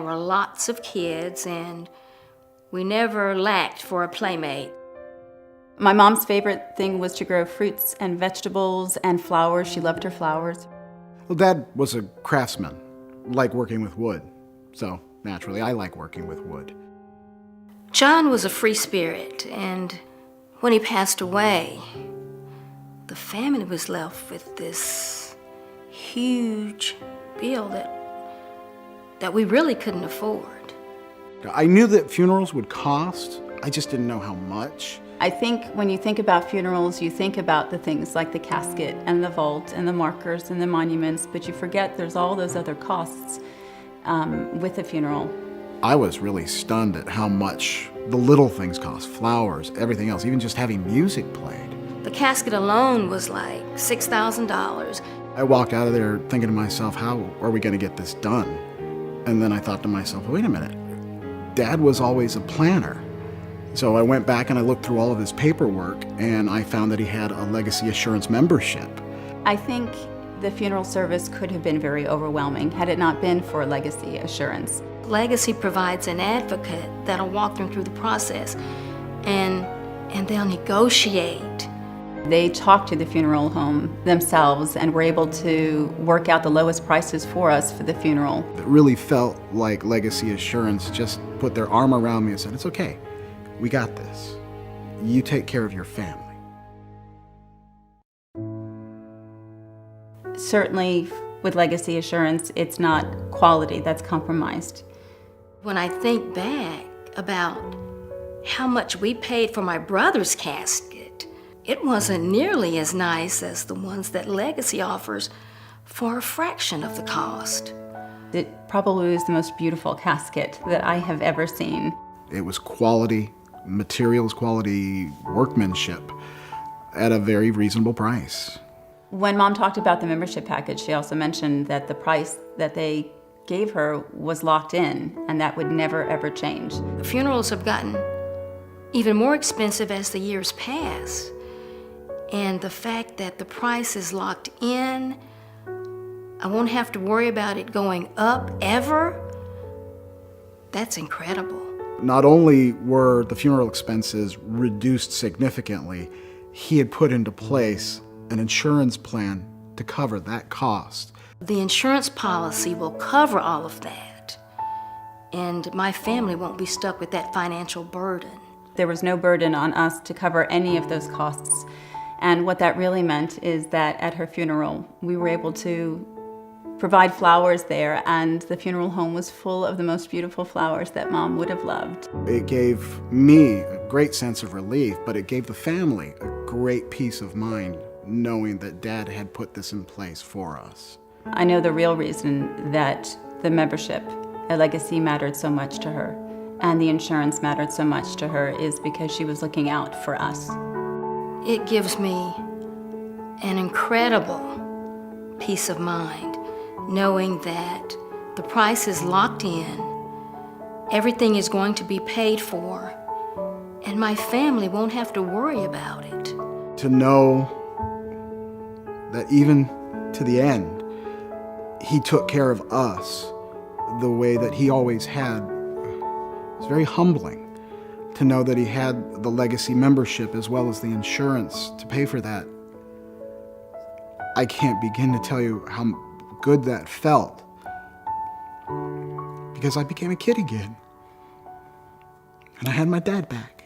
were lots of kids, and we never lacked for a playmate. My mom's favorite thing was to grow fruits and vegetables and flowers. She loved her flowers. Well, Dad was a craftsman, liked working with wood. So, naturally, I like working with wood. John was a free spirit, and when he passed away, the family was left with this huge bill that we really couldn't afford. I knew that funerals would cost. I just didn't know how much. I think when you think about funerals, you think about the things like the casket and the vault and the markers and the monuments, but you forget there's all those other costs with a funeral. I was really stunned at how much the little things cost, flowers, everything else, even just having music played. The casket alone was like $6,000. I walked out of there thinking to myself, how are we going to get this done? And then I thought to myself, wait a minute, Dad was always a planner. So I went back and I looked through all of his paperwork, and I found that he had a Legacy Assurance membership. I think the funeral service could have been very overwhelming had it not been for Legacy Assurance. Legacy provides an advocate that'll walk them through the process, and they'll negotiate. They talked to the funeral home themselves and were able to work out the lowest prices for us for the funeral. It really felt like Legacy Assurance just put their arm around me and said, it's okay, we got this. You take care of your family. Certainly with Legacy Assurance, it's not quality that's compromised. When I think back about how much we paid for my brother's casket, it wasn't nearly as nice as the ones that Legacy offers for a fraction of the cost. It probably was the most beautiful casket that I have ever seen. It was quality materials, quality workmanship at a very reasonable price. When Mom talked about the membership package, she also mentioned that the price that they gave her was locked in, and that would never, ever change. Funerals have gotten even more expensive as the years pass. And the fact that the price is locked in, I won't have to worry about it going up ever, that's incredible. Not only were the funeral expenses reduced significantly, he had put into place an insurance plan to cover that cost. The insurance policy will cover all of that, and my family won't be stuck with that financial burden. There was no burden on us to cover any of those costs. And what that really meant is that at her funeral, we were able to provide flowers there, and the funeral home was full of the most beautiful flowers that Mom would have loved. It gave me a great sense of relief, but it gave the family a great peace of mind knowing that Dad had put this in place for us. I know the real reason that the membership at Legacy mattered so much to her and the insurance mattered so much to her is because she was looking out for us. It gives me an incredible peace of mind knowing that the price is locked in, everything is going to be paid for, and my family won't have to worry about it. To know that even to the end, he took care of us the way that he always had. It's very humbling to know that he had the Legacy membership as well as the insurance to pay for that. I can't begin to tell you how good that felt, because I became a kid again, and I had my dad back.